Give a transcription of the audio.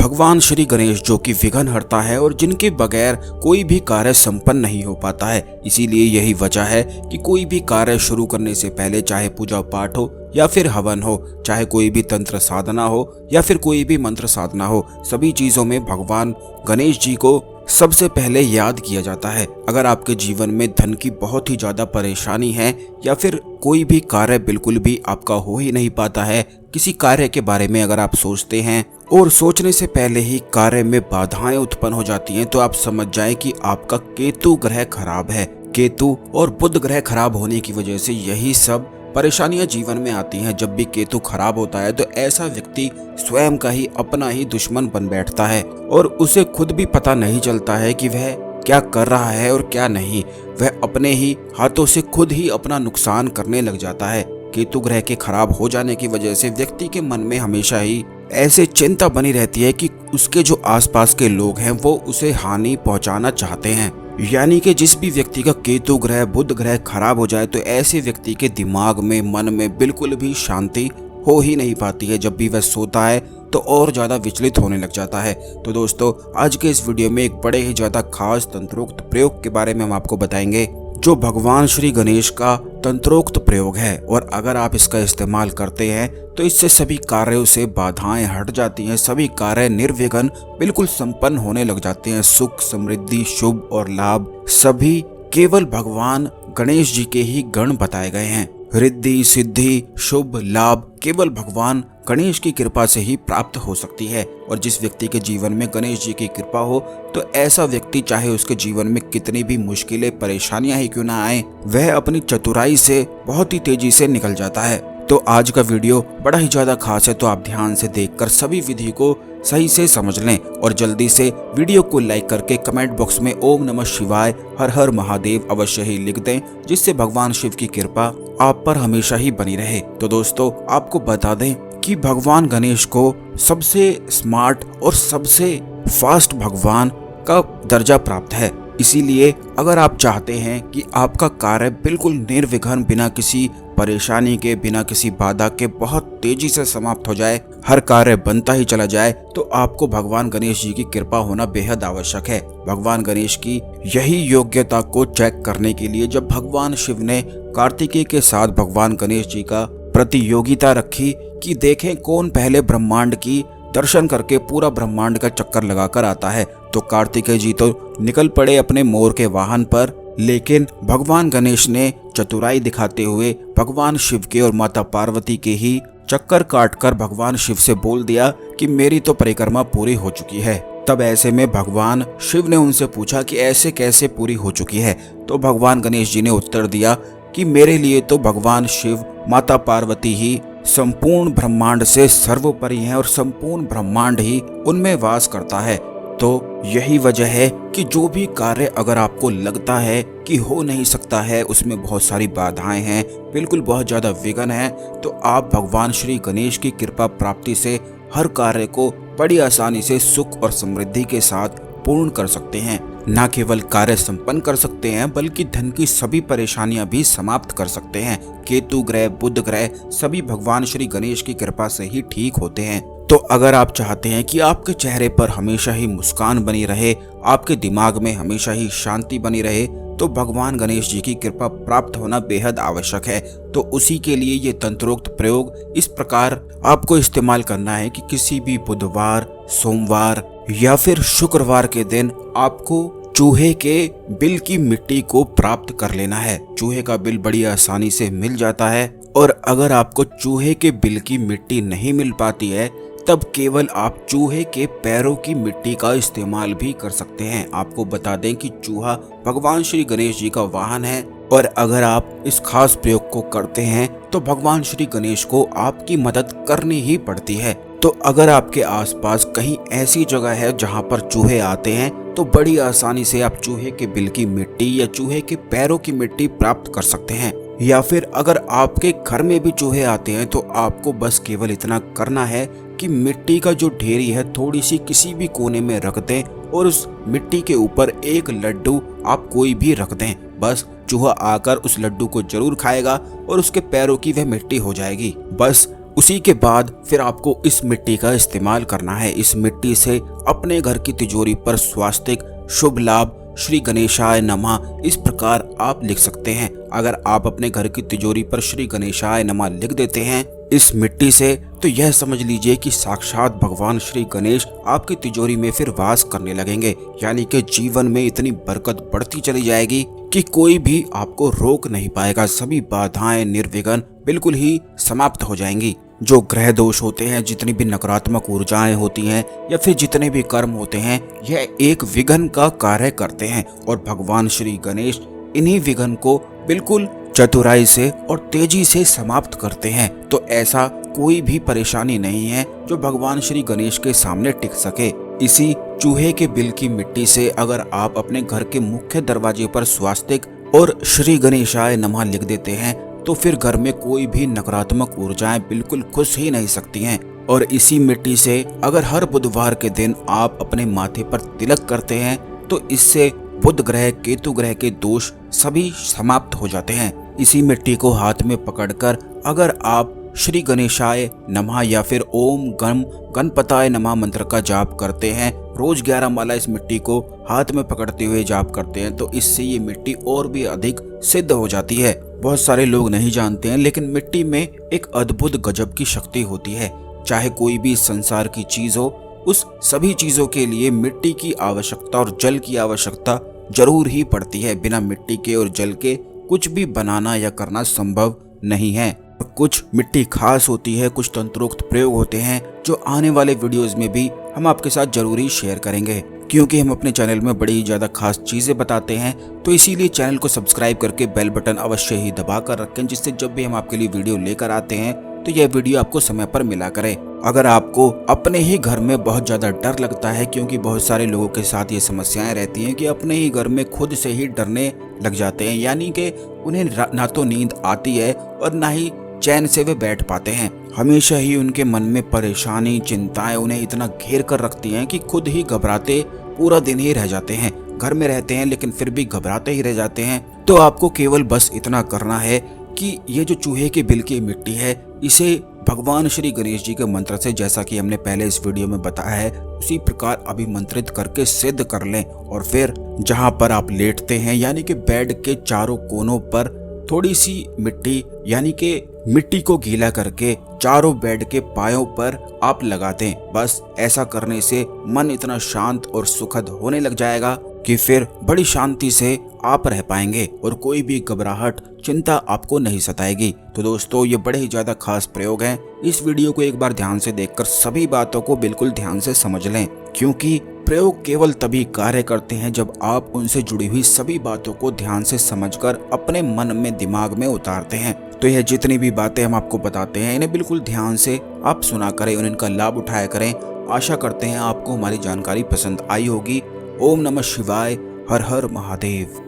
भगवान श्री गणेश जो कि विघ्न हरता है और जिनके बगैर कोई भी कार्य संपन्न नहीं हो पाता है। इसीलिए यही वजह है कि कोई भी कार्य शुरू करने से पहले, चाहे पूजा पाठ हो या फिर हवन हो, चाहे कोई भी तंत्र साधना हो या फिर कोई भी मंत्र साधना हो, सभी चीजों में भगवान गणेश जी को सबसे पहले याद किया जाता है। अगर आपके जीवन में धन की बहुत ही ज्यादा परेशानी है या फिर कोई भी कार्य बिल्कुल भी आपका हो ही नहीं पाता है, किसी कार्य के बारे में अगर आप सोचते हैं और सोचने से पहले ही कार्य में बाधाएं उत्पन्न हो जाती हैं, तो आप समझ जाएं कि आपका केतु ग्रह खराब है। केतु और बुध ग्रह खराब होने की वजह से यही सब परेशानियां जीवन में आती हैं। जब भी केतु खराब होता है तो ऐसा व्यक्ति स्वयं का ही अपना ही दुश्मन बन बैठता है और उसे खुद भी पता नहीं चलता है कि वह क्या कर रहा है और क्या नहीं। वह अपने ही हाथों से खुद ही अपना नुकसान करने लग जाता है। केतु ग्रह के खराब हो जाने की वजह से व्यक्ति के मन में हमेशा ही ऐसे चिंता बनी रहती है कि उसके जो आसपास के लोग हैं वो उसे हानि पहुंचाना चाहते हैं। यानी कि जिस भी व्यक्ति का केतु ग्रह बुध ग्रह खराब हो जाए तो ऐसे व्यक्ति के दिमाग में, मन में बिल्कुल भी शांति हो ही नहीं पाती है। जब भी वह सोता है तो और ज्यादा विचलित होने लग जाता है। तो दोस्तों, आज के इस वीडियो में एक बड़े ही ज्यादा खास तंत्रोक्त प्रयोग के बारे में हम आपको बताएंगे, जो भगवान श्री गणेश का तंत्रोक्त प्रयोग है। और अगर आप इसका इस्तेमाल करते हैं तो इससे सभी कार्यों से बाधाएं हट जाती हैं, सभी कार्य निर्विघ्न बिल्कुल संपन्न होने लग जाते हैं। सुख, समृद्धि, शुभ और लाभ सभी केवल भगवान गणेश जी के ही गण बताए गए हैं। रिद्धि, सिद्धि, शुभ, लाभ केवल भगवान गणेश की कृपा से ही प्राप्त हो सकती है। और जिस व्यक्ति के जीवन में गणेश जी की कृपा हो तो ऐसा व्यक्ति, चाहे उसके जीवन में कितनी भी मुश्किलें परेशानियां ही क्यों ना आए, वह अपनी चतुराई से बहुत ही तेजी से निकल जाता है। तो आज का वीडियो बड़ा ही ज्यादा खास है, तो आप ध्यान से देखकर सभी विधि को सही से समझ लें और जल्दी से वीडियो को लाइक करके कमेंट बॉक्स में ओम नमः शिवाय, हर हर महादेव अवश्य ही लिख दें, जिससे भगवान शिव की कृपा आप पर हमेशा ही बनी रहे। तो दोस्तों, आपको बता दें कि भगवान गणेश को सबसे स्मार्ट और सबसे फास्ट भगवान का दर्जा प्राप्त है। इसीलिए अगर आप चाहते हैं कि आपका कार्य बिल्कुल निर्विघ्न, बिना किसी परेशानी के, बिना किसी बाधा के बहुत तेजी से समाप्त हो जाए, हर कार्य बनता ही चला जाए, तो आपको भगवान गणेश जी की कृपा होना बेहद आवश्यक है। भगवान गणेश की यही योग्यता को चेक करने के लिए जब भगवान शिव ने कार्तिकेय के साथ भगवान गणेश जी का प्रतियोगिता रखी कि देखें कौन पहले ब्रह्मांड की दर्शन करके पूरा ब्रह्मांड का चक्कर लगाकर आता है, तो कार्तिकेय जी तो निकल पड़े अपने मोर के वाहन पर, लेकिन भगवान गणेश ने चतुराई दिखाते हुए भगवान शिव के और माता पार्वती के ही चक्कर काटकर भगवान शिव से बोल दिया कि मेरी तो परिक्रमा पूरी हो चुकी है। तब ऐसे में भगवान शिव ने उनसे पूछा कि ऐसे कैसे पूरी हो चुकी है, तो भगवान गणेश जी ने उत्तर दिया कि मेरे लिए तो भगवान शिव, माता पार्वती ही संपूर्ण ब्रह्मांड से सर्वोपरि हैं और संपूर्ण ब्रह्मांड ही उनमें वास करता है। तो यही वजह है कि जो भी कार्य अगर आपको लगता है कि हो नहीं सकता है, उसमें बहुत सारी बाधाएं हैं, बिल्कुल बहुत ज्यादा विघ्न है, तो आप भगवान श्री गणेश की कृपा प्राप्ति से हर कार्य को बड़ी आसानी से सुख और समृद्धि के साथ पूर्ण कर सकते हैं। न केवल कार्य संपन्न कर सकते हैं बल्कि धन की सभी परेशानियां भी समाप्त कर सकते हैं। केतु ग्रह, बुध ग्रह सभी भगवान श्री गणेश की कृपा से ही ठीक होते हैं। तो अगर आप चाहते हैं कि आपके चेहरे पर हमेशा ही मुस्कान बनी रहे, आपके दिमाग में हमेशा ही शांति बनी रहे, तो भगवान गणेश जी की कृपा प्राप्त होना बेहद आवश्यक है। तो उसी के लिए ये तंत्रोक्त प्रयोग इस प्रकार आपको इस्तेमाल करना है कि किसी भी बुधवार, सोमवार या फिर शुक्रवार के दिन आपको चूहे के बिल की मिट्टी को प्राप्त कर लेना है। चूहे का बिल बड़ी आसानी से मिल जाता है, और अगर आपको चूहे के बिल की मिट्टी नहीं मिल पाती है तब केवल आप चूहे के पैरों की मिट्टी का इस्तेमाल भी कर सकते हैं। आपको बता दें कि चूहा भगवान श्री गणेश जी का वाहन है, और अगर आप इस खास प्रयोग को करते हैं तो भगवान श्री गणेश को आपकी मदद करनी ही पड़ती है। तो अगर आपके आसपास कहीं ऐसी जगह है जहां पर चूहे आते हैं तो बड़ी आसानी से आप चूहे के बिल की मिट्टी या चूहे के पैरों की मिट्टी प्राप्त कर सकते हैं। या फिर अगर आपके घर में भी चूहे आते हैं तो आपको बस केवल इतना करना है कि मिट्टी का जो ढेरी है थोड़ी सी किसी भी कोने में रख दें, और उस मिट्टी के ऊपर एक लड्डू आप कोई भी रख दें। बस चूहा आकर उस लड्डू को जरूर खाएगा और उसके पैरों की वह मिट्टी हो जाएगी। बस उसी के बाद फिर आपको इस मिट्टी का इस्तेमाल करना है। इस मिट्टी से अपने घर की तिजोरी पर स्वास्तिक, शुभ लाभ, श्री गणेशाय नमः इस प्रकार आप लिख सकते हैं। अगर आप अपने घर की तिजोरी पर श्री गणेशाय नमः लिख देते हैं इस मिट्टी से, तो यह समझ लीजिए कि साक्षात भगवान श्री गणेश आपकी तिजोरी में फिर वास करने लगेंगे। यानी कि जीवन में इतनी बरकत बढ़ती चली जाएगी कि कोई भी आपको रोक नहीं पाएगा। सभी बाधाएं, निर्विघ्न बिल्कुल ही समाप्त हो जाएंगी। जो ग्रह दोष होते हैं, जितनी भी नकारात्मक ऊर्जाएं होती हैं या फिर जितने भी कर्म होते हैं, यह एक विघ्न का कार्य करते हैं और भगवान श्री गणेश इन्हीं विघ्न को बिल्कुल चतुराई से और तेजी से समाप्त करते हैं। तो ऐसा कोई भी परेशानी नहीं है जो भगवान श्री गणेश के सामने टिक सके। इसी चूहे के बिल की मिट्टी से अगर आप अपने घर के मुख्य दरवाजे पर स्वास्तिक और श्री गणेशाय नमः लिख देते हैं, तो फिर घर में कोई भी नकारात्मक ऊर्जाएं बिल्कुल घुस ही नहीं सकती हैं। और इसी मिट्टी से अगर हर बुधवार के दिन आप अपने माथे पर तिलक करते हैं, तो इससे बुध ग्रह, केतु ग्रह के दोष सभी समाप्त हो जाते हैं। इसी मिट्टी को हाथ में पकड़कर अगर आप श्री गणेशाय नमः या फिर ओम गम गणपताय नमः मंत्र का जाप करते हैं, रोज 11 माला इस मिट्टी को हाथ में पकड़ते हुए जाप करते हैं, तो इससे ये मिट्टी और भी अधिक सिद्ध हो जाती है। बहुत सारे लोग नहीं जानते हैं, लेकिन मिट्टी में एक अद्भुत गजब की शक्ति होती है। चाहे कोई भी संसार की चीज हो, उस सभी चीजों के लिए मिट्टी की आवश्यकता और जल की आवश्यकता जरूर ही पड़ती है। बिना मिट्टी के और जल के कुछ भी बनाना या करना संभव नहीं है। कुछ मिट्टी खास होती है, कुछ तंत्रोक्त प्रयोग होते हैं जो आने वाले वीडियोस में भी हम आपके साथ जरूर ही शेयर करेंगे, क्योंकि हम अपने चैनल में बड़ी ही ज्यादा खास चीजें बताते हैं। तो इसीलिए चैनल को सब्सक्राइब करके बेल बटन अवश्य ही दबा कर रखें, जिससे जब भी हम आपके लिए वीडियो लेकर आते हैं तो यह वीडियो आपको समय पर मिला करे। अगर आपको अपने ही घर में बहुत ज्यादा डर लगता है, क्योंकि बहुत सारे लोगों के साथ ये समस्याएं रहती हैं कि अपने ही घर में खुद से ही डरने लग जाते हैं, यानी कि उन्हें ना तो नींद आती है और ना ही चैन से वे बैठ पाते हैं। हमेशा ही उनके मन में परेशानी, चिंताएं उन्हें इतना घेर कर रखती हैं कि खुद ही घबराते पूरा दिन ही रह जाते हैं। घर में रहते हैं लेकिन फिर भी घबराते ही रह जाते हैं। तो आपको केवल बस इतना करना है कि ये जो चूहे के बिल की मिट्टी है, इसे भगवान श्री गणेश जी के मंत्र से, जैसा कि हमने पहले इस वीडियो में बताया है, उसी प्रकार अभिमंत्रित करके सिद्ध कर लें। और फिर जहां पर आप लेटते हैं, यानी कि बेड के चारों कोनों पर थोड़ी सी मिट्टी, यानी कि मिट्टी को गीला करके चारों बेड के पायों पर आप लगा दें। बस ऐसा करने से मन इतना शांत और सुखद होने लग जाएगा कि फिर बड़ी शांति से आप रह पाएंगे और कोई भी घबराहट, चिंता आपको नहीं सताएगी। तो दोस्तों, ये बड़े ही ज्यादा खास प्रयोग हैं। इस वीडियो को एक बार ध्यान से देखकर सभी बातों को बिल्कुल ध्यान से समझ लें, क्योंकि प्रयोग केवल तभी कार्य करते हैं जब आप उनसे जुड़ी हुई सभी बातों को ध्यान से समझकर अपने मन में, दिमाग में उतारते हैं। तो यह जितनी भी बातें हम आपको बताते हैं, इन्हें बिल्कुल ध्यान से आप सुना करें और इनका लाभ उठाया करें। आशा करते हैं आपको हमारी जानकारी पसंद आई होगी। ओम नमः शिवाय। हर हर महादेव।